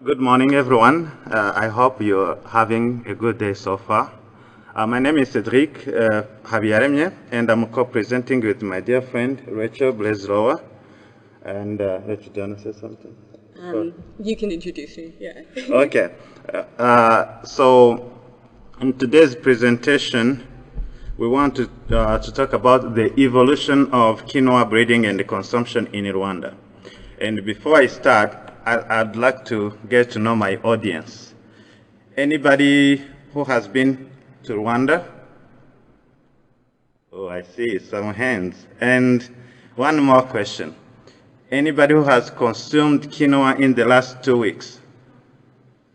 Good morning, everyone. I hope you're having a good day so far. My name is Cedric Habiyaremye, and I'm co-presenting with my dear friend Rachel Blazlower. And Rachel, do you want to say something? You can introduce me, yeah. Okay. So in today's presentation, we want to talk about the evolution of quinoa breeding and the consumption in Rwanda. And before I start, I'd like to get to know my audience. Anybody who has been to Rwanda? Oh, I see some hands. And one more question. Anybody who has consumed quinoa in the last 2 weeks?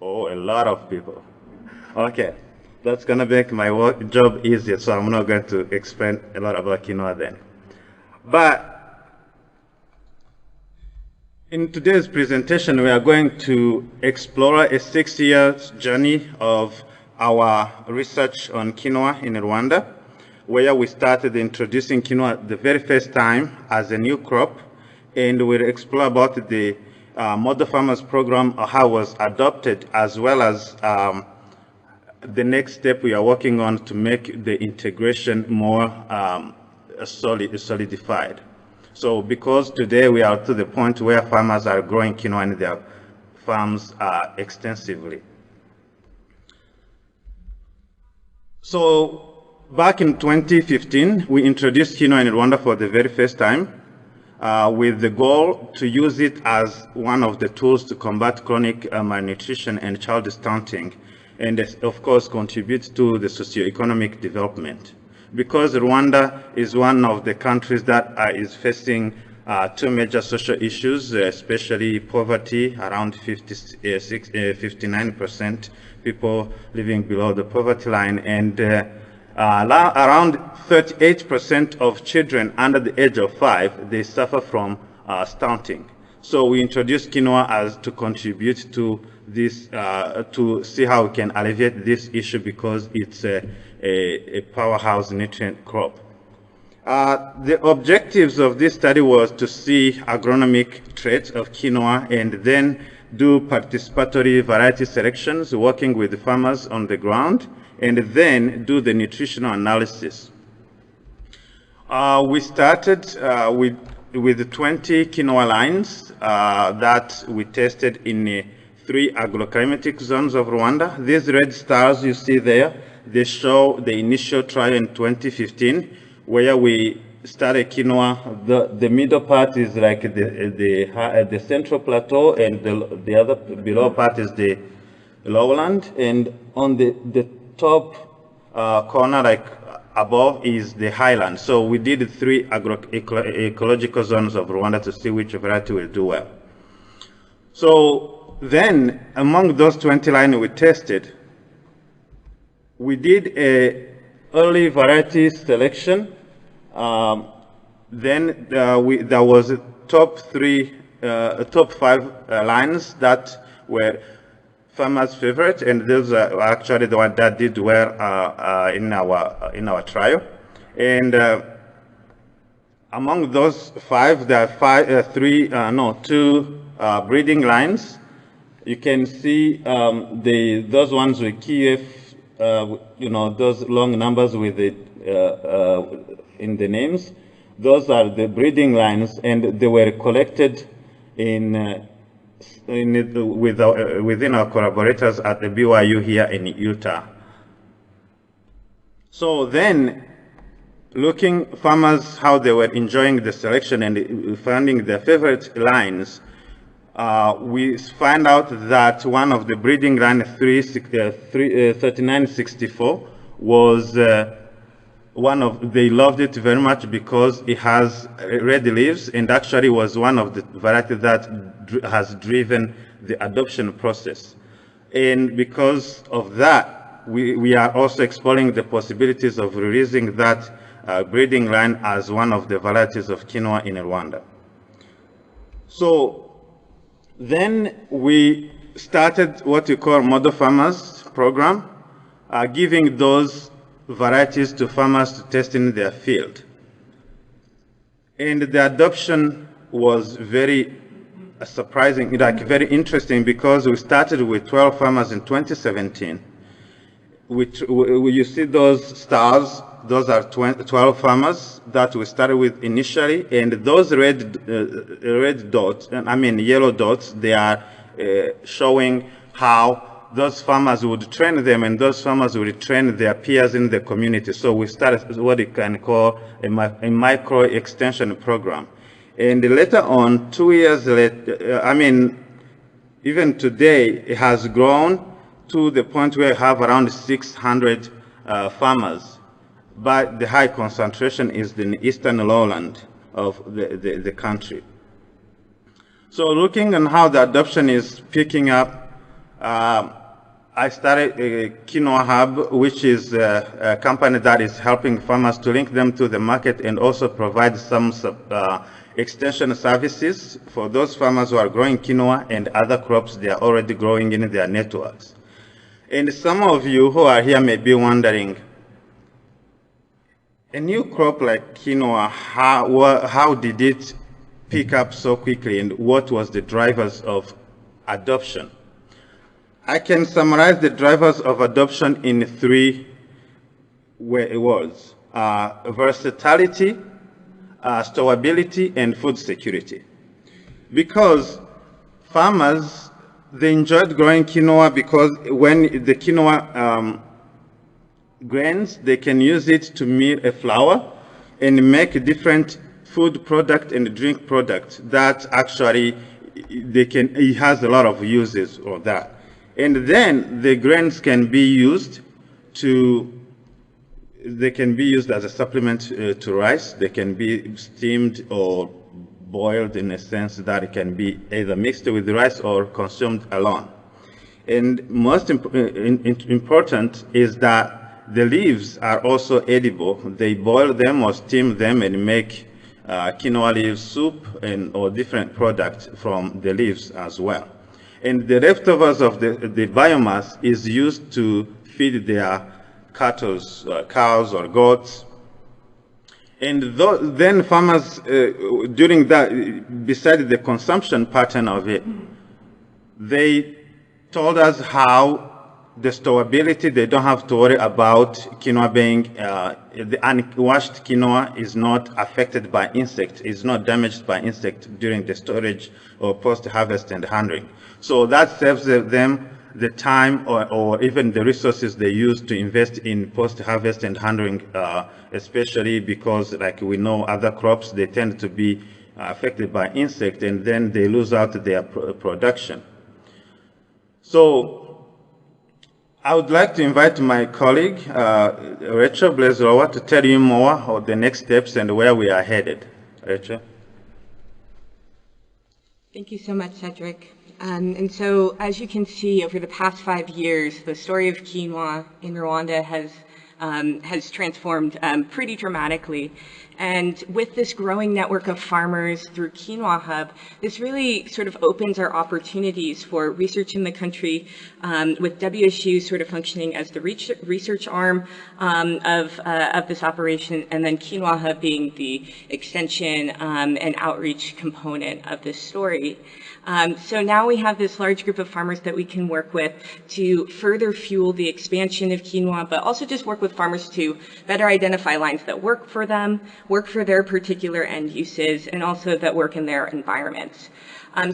Oh, a lot of people. Okay, that's gonna make my job easier, so I'm not going to explain a lot about quinoa then. But in today's presentation, we are going to explore a 6-year journey of our research on quinoa in Rwanda, where we started introducing quinoa the very first time as a new crop, and we'll explore about the Model Farmers Program, how it was adopted, as well as the next step we are working on to make the integration more solidified. So because today we are to the point where farmers are growing quinoa in their farms extensively. So back in 2015, we introduced quinoa in Rwanda for the very first time with the goal to use it as one of the tools to combat chronic malnutrition and child stunting, and of course contribute to the socio-economic development. Because Rwanda is one of the countries that is facing two major social issues, especially poverty, around 59% people living below the poverty line, and around 38% of children under the age of 5, they suffer from stunting. So we introduced quinoa as to contribute to this, to see how we can alleviate this issue, because it's a powerhouse nutrient crop. The objectives of this study was to see agronomic traits of quinoa and then do participatory variety selections, working with the farmers on the ground, and then do the nutritional analysis. We started with 20 quinoa lines that we tested in 3 agroclimatic zones of Rwanda. These red stars you see there, they show the initial trial in 2015, where we started quinoa. The middle part is like the central plateau, and the other below part is the lowland, and on the top corner, like above, is the highland. So we did 3 ecological zones of Rwanda to see which variety will do well. So then, among those 20 lines we tested, we did a early variety selection. Then there was top 5 lines that were farmers' favorite, and those are actually the ones that did well in our trial. And among those 5, there are 2 breeding lines. You can see those ones with KF, those long numbers with it in the names. Those are the breeding lines, and they were collected within our collaborators at the BYU here in Utah. So then, looking farmers how they were enjoying the selection and finding their favorite lines, we find out that one of the breeding line 3964 was they loved it very much because it has red leaves, and actually was one of the varieties that has driven the adoption process. And because of that, we are also exploring the possibilities of releasing that breeding line as one of the varieties of quinoa in Rwanda. So then we started what we call Model Farmers Program, giving those varieties to farmers to test in their field. And the adoption was very surprising, like very interesting, because we started with 12 farmers in 2017. You see those stars, those are 12 farmers that we started with initially, and those red dots, I mean yellow dots, they are showing how those farmers would train them, and those farmers would train their peers in the community. So we started what you can call a micro extension program. And later on, 2 years later, even today, it has grown to the point where we have around 600 farmers. But the high concentration is in the eastern lowland of the country. So looking at how the adoption is picking up, I started a Quinoa Hub, which is a company that is helping farmers to link them to the market and also provide some extension services for those farmers who are growing quinoa and other crops they are already growing in their networks. And some of you who are here may be wondering, a new crop like quinoa, how did it pick up so quickly, and what was the drivers of adoption? I can summarize the drivers of adoption in 3 words: versatility, storability, and food security. Because farmers, they enjoyed growing quinoa because when the quinoa grains, they can use it to mill a flour and make different food product and drink products that actually it has a lot of uses for that. And then the grains can be used as a supplement to rice. They can be steamed or boiled in a sense that it can be either mixed with rice or consumed alone. And most important is that the leaves are also edible. They boil them or steam them and make quinoa leaf soup or different products from the leaves as well. And the leftovers of the biomass is used to feed their cattle, cows or goats. And then farmers, during that, besides the consumption pattern of it, they told us how the storability, they don't have to worry about quinoa being, the unwashed quinoa is not affected by insects, is not damaged by insects during the storage or post-harvest and handling. So that saves them the time or even the resources they use to invest in post-harvest and handling, especially because, like we know, other crops, they tend to be affected by insects, and then they lose out their production. So I would like to invite my colleague, Rachel Blazerowa, to tell you more of the next steps and where we are headed. Rachel? Thank you so much, Cedric. And so, as you can see, over the past 5 years, the story of quinoa in Rwanda has transformed pretty dramatically. And with this growing network of farmers through Quinoa Hub, this really sort of opens our opportunities for research in the country, with WSU sort of functioning as the research arm of this operation, and then Quinoa Hub being the extension and outreach component of this story. So now we have this large group of farmers that we can work with to further fuel the expansion of quinoa, but also just work with farmers to better identify lines that work for them, work for their particular end uses, and also that work in their environments.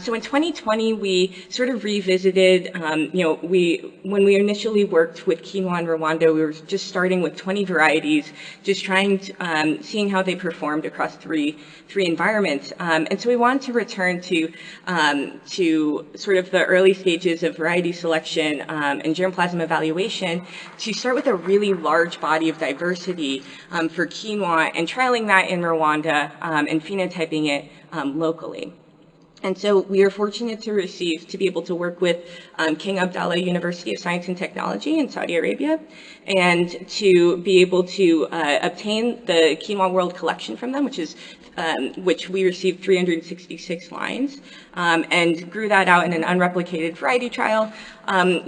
So in 2020, we sort of revisited, when we initially worked with quinoa in Rwanda, we were just starting with 20 varieties, just trying to, seeing how they performed across three environments. And so we wanted to return to sort of the early stages of variety selection and germplasm evaluation to start with a really large body of diversity for quinoa and trialing that in Rwanda and phenotyping it locally. And so we are fortunate to be able to work with King Abdallah University of Science and Technology in Saudi Arabia, and to be able to obtain the Quinoa World Collection from them, which we received 366 lines, and grew that out in an unreplicated variety trial,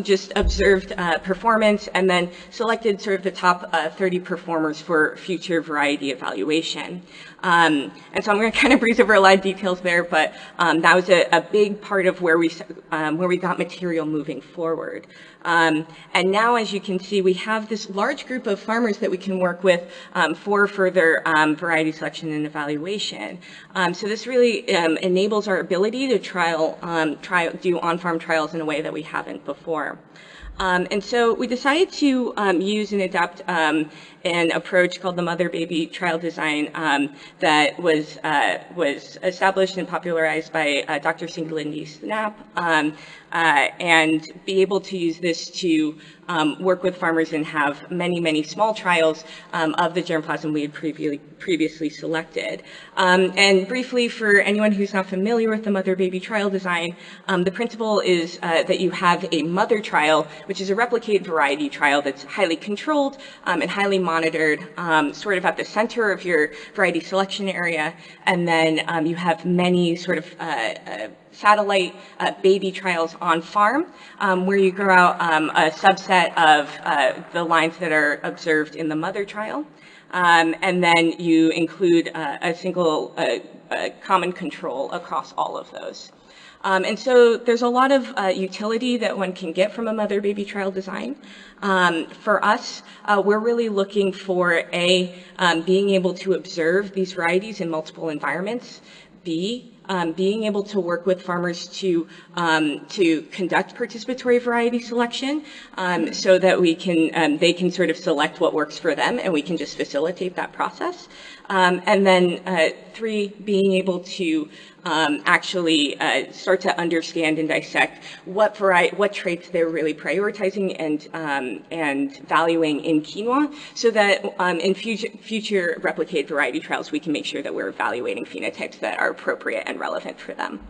just observed performance, and then selected sort of the top 30 performers for future variety evaluation. And so I'm going to kind of breeze over a lot of details there, but that was a big part of where we got material moving forward. And now, as you can see, we have this large group of farmers that we can work with for further variety selection and evaluation. So this really enables our ability to do on-farm trials in a way that we haven't before. And so we decided to use and adapt an approach called the mother-baby trial design that was established and popularized by Dr. Singalindi Snap, and be able to use this to work with farmers and have many, many small trials of the germplasm we had previously selected. And briefly, for anyone who's not familiar with the mother-baby trial design, the principle is that you have a mother trial, which is a replicate variety trial that's highly controlled and highly monitored, sort of at the center of your variety selection area. And then you have many sort of satellite baby trials on farm, where you grow out a subset of the lines that are observed in the mother trial. And then you include a single common control across all of those. And so there's a lot of utility that one can get from a mother-baby trial design. For us, we're really looking for being able to observe these varieties in multiple environments, being able to work with farmers to conduct participatory variety selection, so that they can sort of select what works for them, and we can just facilitate that process. And then 3, being able to actually start to understand and dissect what traits they're really prioritizing and valuing in quinoa, so that in future replicate variety trials, we can make sure that we're evaluating phenotypes that are appropriate and relevant for them.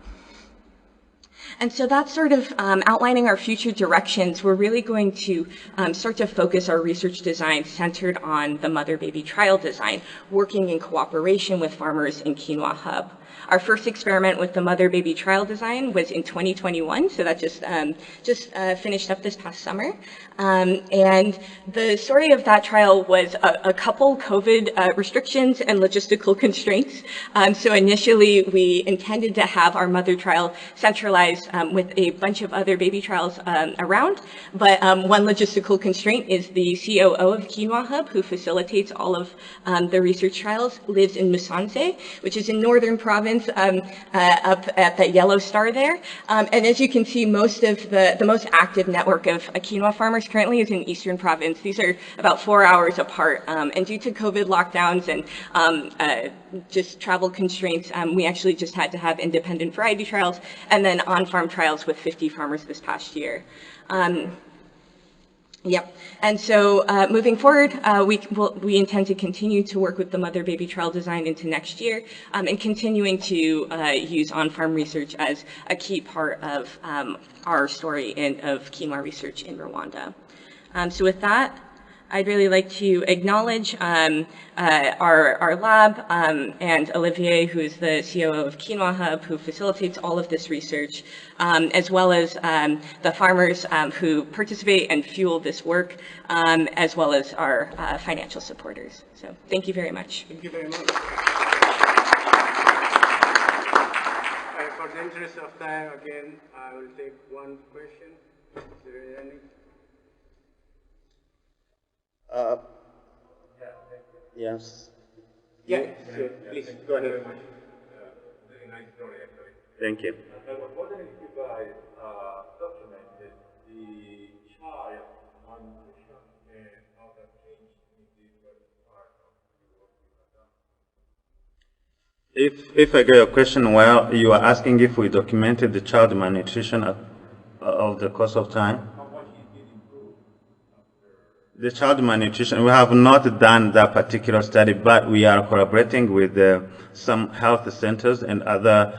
And so that's sort of outlining our future directions. We're really going to start to focus our research design centered on the mother-baby trial design, working in cooperation with farmers in Quinoa Hub. Our first experiment with the mother-baby trial design was in 2021, so that just finished up this past summer. And the story of that trial was a couple COVID restrictions and logistical constraints. So initially, we intended to have our mother trial centralized with a bunch of other baby trials around, but one logistical constraint is the COO of Quinoa Hub, who facilitates all of the research trials, lives in Musanze, which is in northern province, up at the yellow star there. And as you can see, most of the most active network of quinoa farmers currently is in eastern province. These are about 4 hours apart. And due to COVID lockdowns and just travel constraints, we actually just had to have independent variety trials and then on-farm trials with 50 farmers this past year. Yep. And so moving forward, we intend to continue to work with the mother-baby trial design into next year, and continuing to use on-farm research as a key part of our story of quinoa research in Rwanda. So with that, I'd really like to acknowledge our lab and Olivier, who is the COO of Quinoa Hub, who facilitates all of this research, as well as the farmers who participate and fuel this work, as well as our financial supporters. So thank you very much. Thank you very much. For the interest of time, again, I will take one question. Is there any? Yes. Yeah, so please go ahead. Very nice story, actually. Thank you. I was wondering if you guys documented the child malnutrition and how that changed in the first part of the work you have done. If I get your question well, you are asking if we documented the child malnutrition of the course of time? The child malnutrition, we have not done that particular study, but we are collaborating with some health centers and other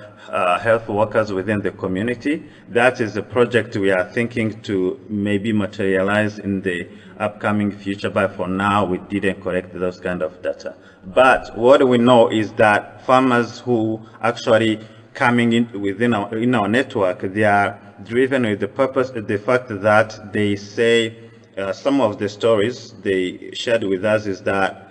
health workers within the community. That is a project we are thinking to maybe materialize in the upcoming future, but for now we didn't collect those kind of data. But what we know is that farmers who actually coming in within our network, they are driven with the fact that they say, some of the stories they shared with us is that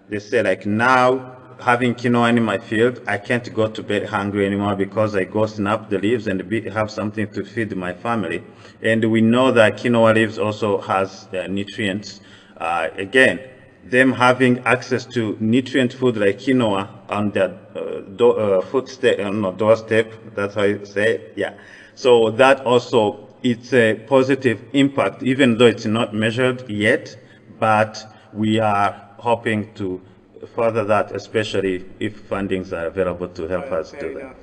they say, like, now having quinoa in my field, I can't go to bed hungry anymore because I go snap the leaves and have something to feed my family. And we know that quinoa leaves also has nutrients. Again, them having access to nutrient food like quinoa on their doorstep, that's how you say it, yeah. So that also, it's a positive impact, even though it's not measured yet, but we are hoping to further that, especially if fundings are available to help us Fair do that. enough.